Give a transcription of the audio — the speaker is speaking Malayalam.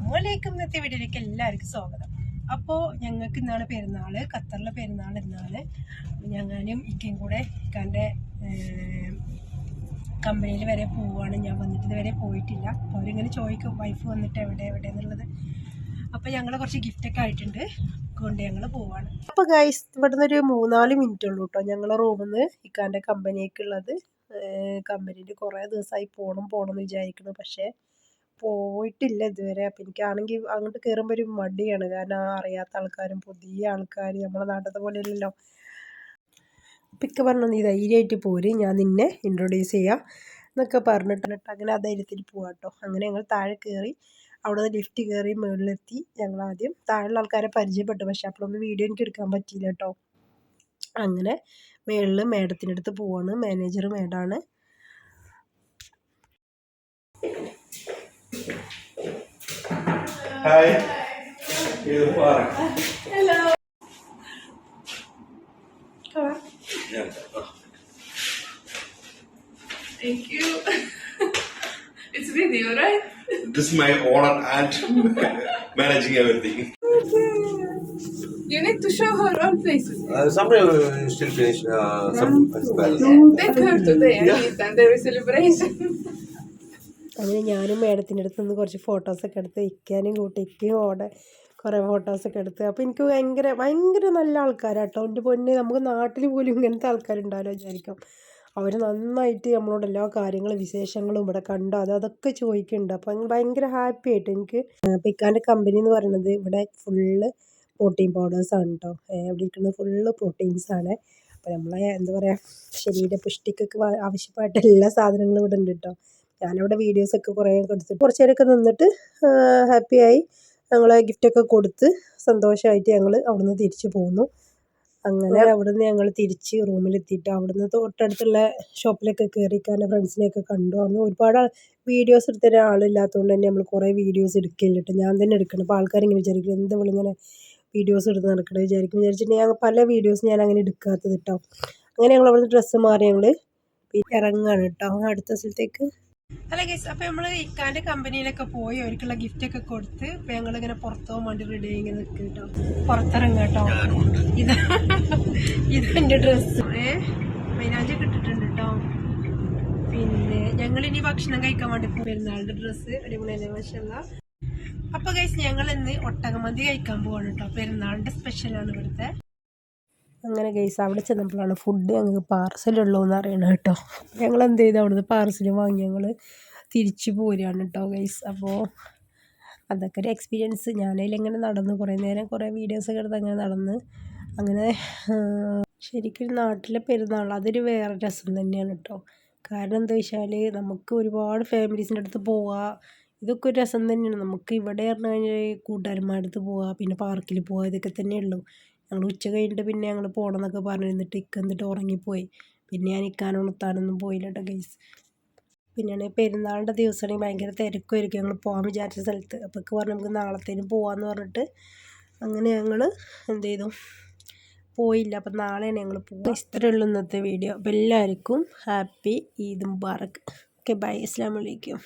അസ്സലാമലൈക്കും. ഇന്നത്തെ വീഡിയോയിലേക്ക് എല്ലാവർക്കും സ്വാഗതം. അപ്പോൾ ഞങ്ങൾക്ക് ഇന്നാണ് പെരുന്നാൾ, ഖത്തറിലെ പെരുന്നാൾ ഇന്നാണ്. ഞാനും ഇക്കയും കൂടെ ഇക്കാൻ്റെ കമ്പനിയിൽ വരെ പോവുകയാണ്. ഞാൻ വന്നിട്ട് ഇതുവരെ പോയിട്ടില്ല. അപ്പോൾ അവരിങ്ങനെ ചോദിക്കും വൈഫ് വന്നിട്ട് എവിടെ എന്നുള്ളത്. അപ്പോൾ ഞങ്ങൾ കുറച്ച് ഗിഫ്റ്റൊക്കെ ആയിട്ടുണ്ട്, കൊണ്ട് ഞങ്ങൾ പോവാണ്. അപ്പോൾ ഗൈസ് ഇവിടുന്ന് ഒരു 3-4 മിനിറ്റ് ഉള്ളൂ കേട്ടോ ഞങ്ങളെ റൂമിൽ നിന്ന് ഇക്കാൻ്റെ കമ്പനിക്കുള്ളത്. കമ്പനിയിൽ കുറേ ദിവസമായി പോകണം എന്ന് വിചാരിക്കുന്നു, പക്ഷേ പോയിട്ടില്ല ഇതുവരെ. അപ്പം എനിക്കാണെങ്കിൽ അങ്ങോട്ട് കയറുമ്പോൾ ഒരു മടിയാണ്, കാരണം അറിയാത്ത ആൾക്കാരും പുതിയ ആൾക്കാർ നമ്മളെ നാട്ടിലത്തെ പോലെ അല്ലല്ലോ. അപ്പം ഇക്ക പറഞ്ഞു നീ ധൈര്യമായിട്ട് പോര്, ഞാൻ നിന്നെ ഇൻട്രൊഡ്യൂസ് ചെയ്യാം എന്നൊക്കെ പറഞ്ഞിട്ട് അങ്ങനെ ആ ധൈര്യത്തിൽ പോവാം കേട്ടോ. അങ്ങനെ ഞങ്ങൾ താഴെ കയറി, അവിടെ നിന്ന് ലിഫ്റ്റ് കയറി മുകളിലെത്തി. ഞങ്ങൾ ആദ്യം താഴെയുള്ള ആൾക്കാരെ പരിചയപ്പെട്ടു, പക്ഷെ അപ്പോഴൊന്നും വീഡിയോ എനിക്ക് എടുക്കാൻ പറ്റിയില്ല കേട്ടോ. അങ്ങനെ മേളിൽ മേഡത്തിനടുത്ത് പോവാണ്. Manager മേഡാണ്. Hi. You're far. Hello. Come on. Yeah. Thank you. It's video, right? This is my owner and managing everything. You need to show her on Facebook. Some still finish. Some Take her today. I need that. There is celebration. അങ്ങനെ ഞാനും മേഡത്തിൻ്റെ അടുത്ത് നിന്ന് കുറച്ച് ഫോട്ടോസൊക്കെ എടുത്ത് ഇക്കാനും കൂട്ടി ഇക്കയും ഓടെ കുറേ ഫോട്ടോസൊക്കെ എടുത്ത്. അപ്പോൾ എനിക്ക് ഭയങ്കര നല്ല ആൾക്കാരാട്ടോ. എൻ്റെ പൊന്നെ, നമുക്ക് നാട്ടിൽ പോലും ഇങ്ങനത്തെ ആൾക്കാരുണ്ടാവില്ല വിചാരിക്കും. അവർ നന്നായിട്ട് നമ്മളോട് എല്ലാ കാര്യങ്ങളും വിശേഷങ്ങളും ഇവിടെ കണ്ടോ അതൊക്കെ ചോദിക്കുന്നുണ്ട്. അപ്പം ഭയങ്കര ഹാപ്പി ആയിട്ട് എനിക്ക്. അപ്പോൾ ഇക്കാൻ്റെ കമ്പനി എന്ന് പറയുന്നത് ഇവിടെ ഫുള്ള് പ്രോട്ടീൻ പൗഡേഴ്സാണ് കേട്ടോ. ഇവിടെ ഇരിക്കുന്നത് ഫുള്ള് പ്രോട്ടീൻസാണ്. അപ്പോൾ നമ്മളെ എന്താ പറയുക, ശരീരപുഷ്ടിക്കൊക്കെ ആവശ്യമായിട്ട് എല്ലാ സാധനങ്ങളും ഇവിടെ ഉണ്ട് കേട്ടോ. ഞാനവിടെ വീഡിയോസൊക്കെ കുറേ എടുത്തിട്ട് കുറച്ച് നേരമൊക്കെ നിന്നിട്ട് ഹാപ്പിയായി ഞങ്ങൾ ഗിഫ്റ്റൊക്കെ കൊടുത്ത് സന്തോഷമായിട്ട് ഞങ്ങൾ അവിടുന്ന് തിരിച്ച് പോന്നു. അങ്ങനെ അവിടുന്ന് ഞങ്ങൾ തിരിച്ച് റൂമിലെത്തിയിട്ട് അവിടുന്ന് തൊട്ടടുത്തുള്ള ഷോപ്പിലൊക്കെ കയറിക്കാൻ ഫ്രണ്ട്സിനെയൊക്കെ കണ്ടു. അവിടുന്ന് ഒരുപാട് വീഡിയോസ് എടുത്തതിന് ആളില്ലാത്തതുകൊണ്ട് തന്നെ നമ്മൾ കുറേ വീഡിയോസ് എടുക്കില്ല കേട്ടോ. ഞാൻ തന്നെ എടുക്കണം. അപ്പോൾ ആൾക്കാരിങ്ങനെ വിചാരിക്കും എന്താ ഇങ്ങനെ വീഡിയോസ് എടുത്ത് നടക്കണം വിചാരിച്ചിട്ടുണ്ടെങ്കിൽ ഞാൻ പല വീഡിയോസ് ഞാൻ അങ്ങനെ എടുക്കാത്തത് കേട്ടോ. അങ്ങനെ ഞങ്ങൾ അവിടുന്ന് ഡ്രസ്സ് മാറി ഞങ്ങൾ ഇറങ്ങുകയാണ് കേട്ടോ അടുത്ത സ്ഥലത്തേക്ക്. അല്ല ഗൈസ്, അപ്പോൾ നമ്മൾ ഇക്കാൻ്റെ കമ്പനിയിലൊക്കെ പോയി അവർക്കുള്ള ഗിഫ്റ്റൊക്കെ കൊടുത്ത് ഇപ്പം ഞങ്ങളിങ്ങനെ പുറത്ത് പോകാൻ വേണ്ടി റെഡി ആയി ഇങ്ങനെ നിൽക്കും കേട്ടോ. പുറത്തിറങ്ങുക കേട്ടോ. ഇതെൻ്റെ ഡ്രസ്സ് മൈനാഞ്ചൊക്കെ ഇട്ടിട്ടുണ്ട് കേട്ടോ. പിന്നെ ഞങ്ങളിനി ഭക്ഷണം കഴിക്കാൻ വേണ്ടി പെരുന്നാളുടെ ഡ്രസ്സ് അടിപൊളിയല്ലേ മാഷല്ല. അപ്പോൾ ഗൈസ് ഞങ്ങൾ ഇന്ന് ഒട്ടകമന്തി കഴിക്കാൻ പോവാണ് കേട്ടോ. പെരുന്നാളിൻ്റെ സ്പെഷ്യലാണ് ഇവിടുത്തെ. അങ്ങനെ ഗൈസ് അവിടെ ചെന്നപ്പോഴാണ് ഫുഡ് ഞങ്ങൾക്ക് പാർസലുള്ളൂ എന്ന് അറിയണം കേട്ടോ. ഞങ്ങൾ എന്ത് ചെയ്തു, അവിടുന്ന് പാർസൽ വാങ്ങി ഞങ്ങൾ തിരിച്ചു പോരുകയാണ് കേട്ടോ ഗൈസ്. അപ്പോൾ അതൊക്കെ ഒരു എക്സ്പീരിയൻസ്. ഞാനതിലിങ്ങനെ നടന്നു കുറേ നേരം കുറേ വീഡിയോസൊക്കെ എടുത്ത് അങ്ങനെ നടന്ന് അങ്ങനെ ശരിക്കും നാട്ടിലെ പെരുന്നാൾ അതൊരു വേറെ രസം തന്നെയാണ് കേട്ടോ. കാരണം എന്താ വെച്ചാൽ നമുക്ക് ഒരുപാട് ഫാമിലീസിൻ്റെ അടുത്ത് പോവുക, ഇതൊക്കെ ഒരു രസം തന്നെയാണ്. നമുക്ക് ഇവിടെ പറഞ്ഞു കഴിഞ്ഞാൽ കൂട്ടുകാരന്മാരുടെ അടുത്ത് പോവുക, പിന്നെ പാർക്കിൽ പോവുക, ഇതൊക്കെ തന്നെയുള്ളൂ. ഞങ്ങൾ ഉച്ച കഴിഞ്ഞിട്ട് പിന്നെ ഞങ്ങൾ പോകണമെന്നൊക്കെ പറഞ്ഞിരുന്നിട്ട് എന്നിട്ട് ഉറങ്ങിപ്പോയി. പിന്നെ ഞാൻ ഉണർത്താനൊന്നും പോയില്ല കേട്ടോ ഗൈസ്. പിന്നെയാണെങ്കിൽ പെരുന്നാളിൻ്റെ ദിവസമാണെങ്കിൽ ഭയങ്കര തിരക്കുമായിരിക്കും ഞങ്ങൾ പോകാൻ വിചാരിച്ച സ്ഥലത്ത്. അപ്പോൾ പറഞ്ഞ് നമുക്ക് നാളത്തേനും പോകാമെന്ന് പറഞ്ഞിട്ട് അങ്ങനെ ഞങ്ങൾ എന്ത് ചെയ്തു, പോയില്ല. അപ്പം നാളെയാണ് ഞങ്ങൾ പോകുക. ഇത്രയേ ഉള്ളൂ ഇന്നത്തെ വീഡിയോ. അപ്പോൾ എല്ലാവർക്കും ഹാപ്പി ഈദ് മുബാറക്ക്. ഓക്കെ ബൈ, അസ്സലാമു അലൈക്കും.